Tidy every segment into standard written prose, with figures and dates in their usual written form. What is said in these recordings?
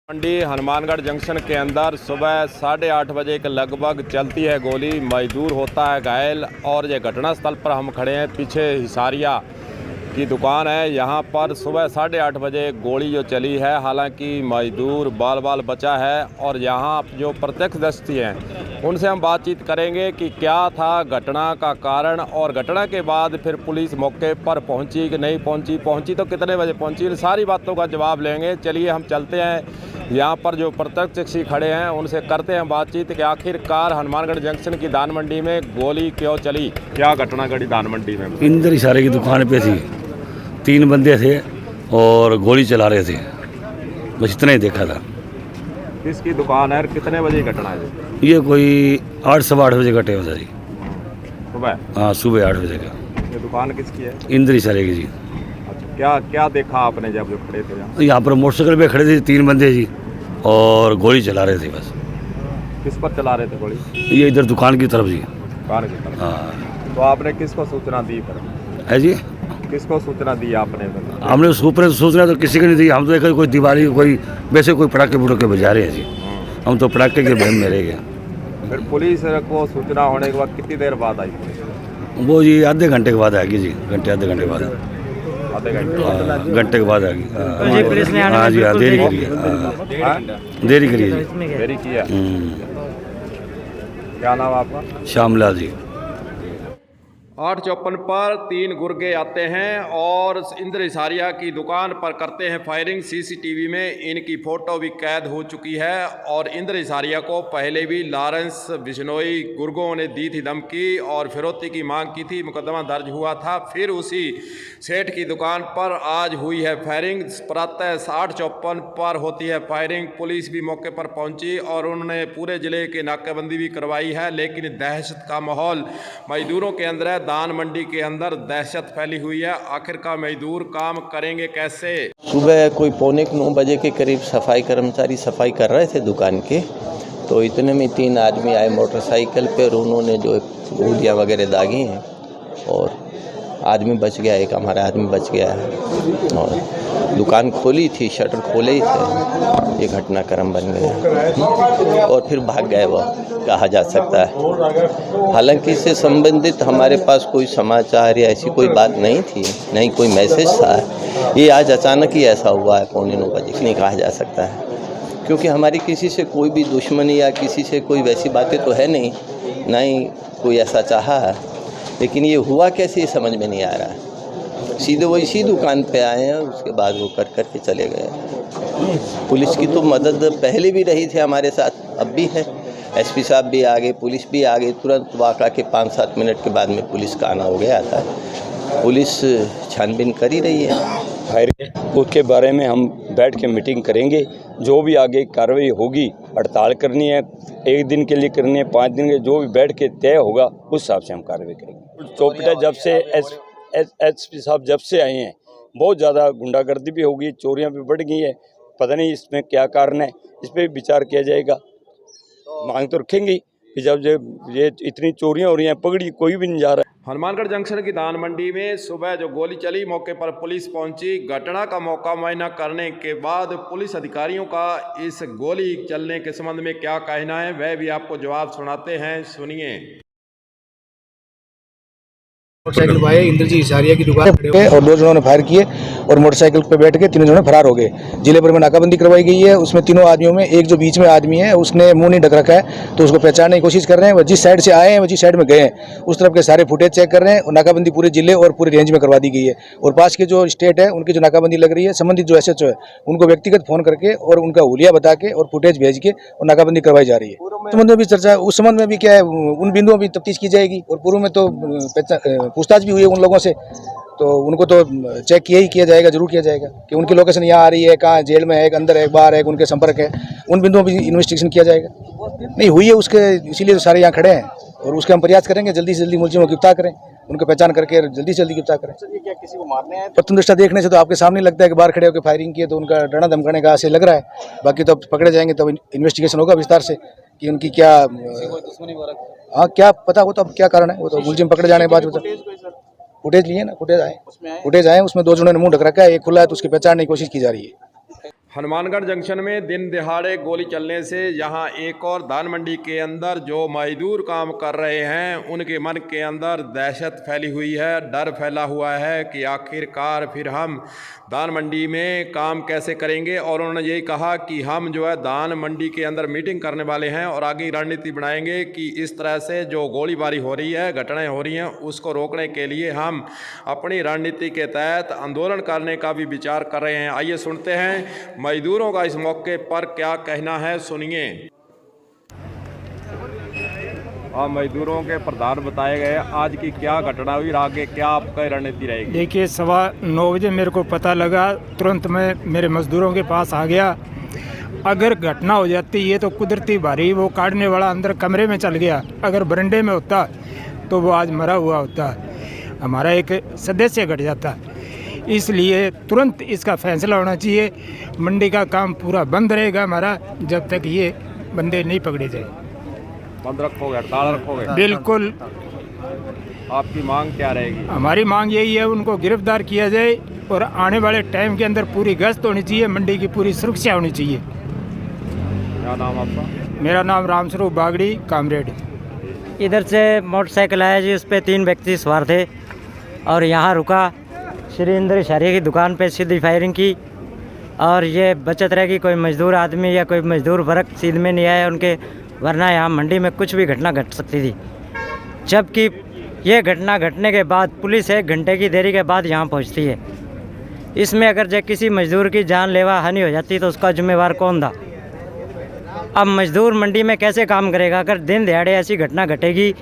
मंडी Hanumangarh junction के अंदर सुबह 8:30 बजे के लगभग चलती है गोली। मजदूर होता है घायल और ये घटनास्थल पर हम खड़े हैं। पीछे हिसारिया की दुकान है, यहाँ पर सुबह 8:30 बजे गोली जो चली है। हालांकि मजदूर बाल बाल बचा है और यहाँ जो प्रत्यक्षदर्शी हैं उनसे हम बातचीत करेंगे कि क्या था घटना का कारण और घटना के बाद फिर पुलिस मौके पर पहुंची कि नहीं पहुंची तो कितने बजे पहुंची, इन सारी बातों का जवाब लेंगे। चलिए हम चलते हैं, यहाँ पर जो प्रत्यक्षदर्शी खड़े हैं उनसे करते हैं बातचीत कि आखिरकार हनुमानगढ़ जंक्शन की दान मंडी में गोली क्यों चली, क्या घटना घटी दान मंडी में। इंदर इशारे की दुकान पे थी, 3 बंदे थे और गोली चला रहे थे, बस इतना ही देखा था। किसकी दुकान है और कितने बजे घटना है? ये कोई 8 सवा 8 बजे का टाइम था जी। सुबह? हाँ, सुबह 8 बजे का। ये दुकान किसकी है? इंदर इशारे की जी। अच्छा, क्या क्या देखा आपने जब जो खड़े थे यहाँ पर मोटरसाइकिल पे खड़े थे 3 बंदे जी और गोली चला रहे थे बस। किस पर चला रहे थे गोली? ये इधर दुकान की तरफ जी। दुकान की तरफ? हाँ। तो आपने किसको सूचना दी फिर? है जी, किसको सूचना दी आपने? हमने ऊपर सूचना तो किसी को नहीं दी। हम तो देखा कोई दिवाली कोई वैसे कोई पटाखे पुटाखे बजा रहे हैं जी। हम तो पटाखे के भ्रम में रह गए। फिर पुलिस को सूचना होने के बाद कितनी देर बाद आई? वो जी आधे घंटे के बाद आएगी जी, आधे घंटे के बाद। आधे घंटे? घंटे के बाद आएगी। हाँ जी, हाँ देरी करिए, देरी करिए जी। देरी किया? क्या नाम आपका? श्यामलाल जी। 854 पर 3 गुर्गे आते हैं और इंद्र इशारिया की दुकान पर करते हैं फायरिंग। सीसीटीवी में इनकी फ़ोटो भी कैद हो चुकी है और इंद्र इशारिया को पहले भी लॉरेंस बिश्नोई गुर्गों ने दी थी धमकी और फिरौती की मांग की थी। मुकदमा दर्ज हुआ था। फिर उसी सेठ की दुकान पर आज हुई है फायरिंग। प्रातः 854 पर होती है फायरिंग। पुलिस भी मौके पर पहुंची और उन्होंने पूरे ज़िले की नाकाबंदी भी करवाई है, लेकिन दहशत का माहौल मजदूरों के अंदर है। दान मंडी के अंदर दहशत फैली हुई है। आखिरकार मजदूर काम करेंगे कैसे? सुबह कोई 8:45 बजे के करीब सफाई कर्मचारी सफाई कर रहे थे दुकान के, तो इतने में 3 आदमी आए मोटरसाइकिल पे और उन्होंने जो गोलियाँ वगैरह दागी हैं और आदमी बच गया, एक हमारा आदमी बच गया है और दुकान खोली थी, शटर खोले ही थे, ये घटनाक्रम बन गया और फिर भाग गए वो, कहा जा सकता है। हालांकि इससे संबंधित हमारे पास कोई समाचार या ऐसी कोई बात नहीं थी, नहीं कोई मैसेज था। ये आज अचानक ही ऐसा हुआ है 8:45 बजे, नहीं कहा जा सकता है, क्योंकि हमारी किसी से कोई भी दुश्मनी या किसी से कोई वैसी बातें तो है नहीं, ना ही कोई ऐसा चाहा है, लेकिन ये हुआ कैसे ये समझ में नहीं आ रहा है। सीधे वो इसी दुकान पे आए हैं और उसके बाद वो कर के चले गए। पुलिस की तो मदद पहले भी रही थी हमारे साथ, अब भी है। एसपी साहब भी आ गए, पुलिस भी आ गई। तुरंत वाक़ा के 5-7 मिनट के बाद में पुलिस का आना हो गया था। पुलिस छानबीन कर ही रही है। उसके बारे में हम बैठ के मीटिंग करेंगे। जो भी आगे कार्रवाई होगी, हड़ताल करनी है, 1 दिन के लिए करनी है, 5 दिन के, जो भी बैठ के तय होगा उस हिसाब से हम कार्रवाई करेंगे। चौपटा जब से एसपी साहब जब से आए हैं बहुत ज़्यादा गुंडागर्दी भी होगी, चोरियां भी बढ़ गई है। पता नहीं इसमें क्या कारण है, इस पर विचार किया जाएगा। मांग तो रखेंगे कि जब ये इतनी चोरियां हो रही हैं, पगड़ी कोई भी नहीं जा रहा है। हनुमानगढ़ जंक्शन की दान मंडी में सुबह जो गोली चली, मौके पर पुलिस पहुंची। घटना का मौका मुआयना करने के बाद पुलिस अधिकारियों का इस गोली चलने के संबंध में क्या कहना है, वह भी आपको जवाब सुनाते हैं, सुनिए। मोटरसाइकिल पे आए, इंद्रजीत इशारिया की दुकान पे और 2 जनों ने फायर किए और मोटरसाइकिल पे बैठ के 3 जने फरार हो गए। जिले भर में नाकाबंदी करवाई गई है। उसमें 3 आदमियों में एक जो बीच में आदमी है उसने मुंह नहीं ढक रखा है, तो उसको पहचानने की कोशिश कर रहे हैं। वो जिस साइड से आए हैं वो जिस साइड में गए हैं उस तरफ के सारे फुटेज चेक कर रहे हैं और नाकाबंदी पूरे जिले और पूरे रेंज में करवा दी गई है। और पास के जो स्टेट है उनकी जो नाकाबंदी लग रही है, संबंधित जो SHO है उनको व्यक्तिगत फोन करके और उनका हुलिया बता के और फुटेज भेज के और नाकाबंदी करवाई जा रही है। उस संबंध में भी चर्चा, उस संबंध में भी क्या है, उन बिंदुओं भी तफ्तीश की जाएगी और पूर्व में तो पूछताछ भी हुई है उन लोगों से, तो उनको तो चेक किया जाएगा, जरूर किया जाएगा कि उनकी लोकेशन यहाँ आ रही है, कहाँ जेल में है, अंदर है, बाहर है, उनके संपर्क है, उन बिंदुओं पर इन्वेस्टिगेशन किया जाएगा। नहीं हुई है उसके, इसीलिए तो सारे यहाँ खड़े हैं और उसके हम प्रयास करेंगे जल्दी से जल्दी मुलजिमों को गिरफ्तार करें, उनको पहचान करके जल्दी से जल्दी गिरफ्तार करें। ये क्या किसी को मारने आए? प्रथम दृष्टया देखने से तो आपके सामने लगता है कि बाहर खड़े होकर फायरिंग किए, तो उनका डरना धमकाने का ऐसे लग रहा है। बाकी तो पकड़े जाएंगे तब इन्वेस्टिगेशन होगा विस्तार से कि उनकी क्या, हाँ क्या पता हो तो अब क्या कारण है, वो तो मुलजिम पकड़े जाने के बाद फुटेज लिए ना, फुटेज आए उसमें 2 जनों ने मुंह ढक रखा है, एक खुला है, तो उसकी पहचानने की कोशिश की जा रही है। हनुमानगढ़ जंक्शन में दिन दिहाड़े गोली चलने से यहां एक और धान मंडी के अंदर जो मजदूर काम कर रहे हैं उनके मन के अंदर दहशत फैली हुई है, डर फैला हुआ है कि आखिरकार फिर हम धान मंडी में काम कैसे करेंगे। और उन्होंने यही कहा कि हम जो है धान मंडी के अंदर मीटिंग करने वाले हैं और आगे रणनीति बनाएंगे कि इस तरह से जो गोलीबारी हो रही है, घटनाएं हो रही हैं, उसको रोकने के लिए हम अपनी रणनीति के तहत आंदोलन करने का भी विचार कर रहे हैं। आइए सुनते हैं मजदूरों का इस मौके पर क्या कहना है, सुनिए। आप मजदूरों के प्रधान बताए गए, आज की क्या घटना हुई, आगे क्या आपका रणनीति रहेगी? देखिए 9:15 बजे मेरे को पता लगा, तुरंत मैं मेरे मजदूरों के पास आ गया। अगर घटना हो जाती ये तो कुदरती बारी, वो काटने वाला अंदर कमरे में चल गया, अगर बरंडे में होता तो वो आज मरा हुआ होता, हमारा एक सदस्य घट जाता। इसलिए तुरंत इसका फैसला होना चाहिए। मंडी का काम पूरा बंद रहेगा हमारा जब तक ये बंदे नहीं पकड़े जाए। बंद रखोगे, हड़ताल रखोगे? बिल्कुल। आपकी मांग क्या रहेगी? हमारी मांग यही है, उनको गिरफ्तार किया जाए और आने वाले टाइम के अंदर पूरी गश्त होनी चाहिए, मंडी की पूरी सुरक्षा होनी चाहिए। क्या नाम आपका? मेरा नाम रामस्वरूप बागड़ी, कामरेड। इधर से मोटरसाइकिल आया जी, उस पर 3 व्यक्ति सवार थे और यहाँ रुका, श्री इंद्र इशारिया की दुकान पे सीधी फायरिंग की और ये बचत रहेगी कोई मजदूर आदमी या कोई मजदूर वर्ग सीध में नहीं आया उनके, वरना यहाँ मंडी में कुछ भी घटना घट सकती थी। जबकि ये घटना घटने के बाद पुलिस 1 घंटे की देरी के बाद यहाँ पहुँचती है। इसमें अगर जो किसी मजदूर की जानलेवा हानि हो जाती तो उसका जिम्मेवार कौन था? अब मजदूर मंडी में कैसे काम करेगा? अगर दिन दिहाड़े ऐसी घटना घटेगी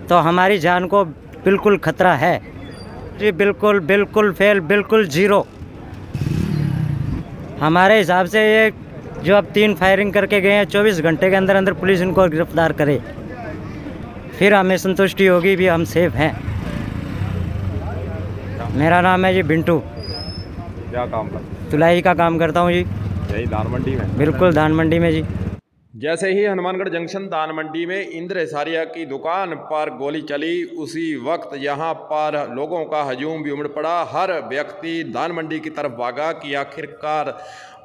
तो हमारी जान को बिल्कुल खतरा है जी। बिल्कुल बिल्कुल फेल, बिल्कुल जीरो। हमारे हिसाब से ये जो अब 3 फायरिंग करके गए हैं, 24 घंटे के अंदर अंदर पुलिस इनको गिरफ्तार करे, फिर हमें संतुष्टि होगी भी हम सेफ हैं। मेरा नाम है जी बिंटू। क्या काम करते? तुलाई का काम करता हूँ जी। यही धान मंडी में? बिल्कुल धान मंडी में जी। जैसे ही हनुमानगढ़ जंक्शन धान मंडी में इंद्र इशारिया की दुकान पर गोली चली, उसी वक्त यहाँ पर लोगों का हजूम भी उमड़ पड़ा। हर व्यक्ति धान मंडी की तरफ भागा कि आखिरकार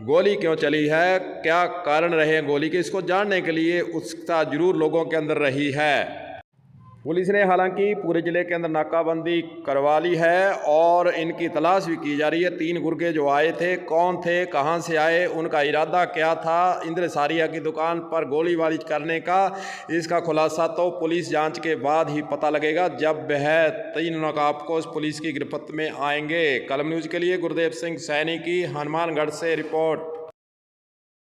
गोली क्यों चली है, क्या कारण रहे गोली के, इसको जानने के लिए उत्सुकता जरूर लोगों के अंदर रही है। पुलिस ने हालांकि पूरे ज़िले के अंदर नाकाबंदी करवा ली है और इनकी तलाश भी की जा रही है। 3 गुर्गे जो आए थे, कौन थे, कहां से आए, उनका इरादा क्या था इंद्र इशारिया की दुकान पर गोलीबारी करने का, इसका खुलासा तो पुलिस जांच के बाद ही पता लगेगा, जब वह 3 नकाबपोश पुलिस की गिरफ्त में आएंगे। कलम न्यूज़ के लिए गुरदेव सिंह सैनी की हनुमानगढ़ से रिपोर्ट।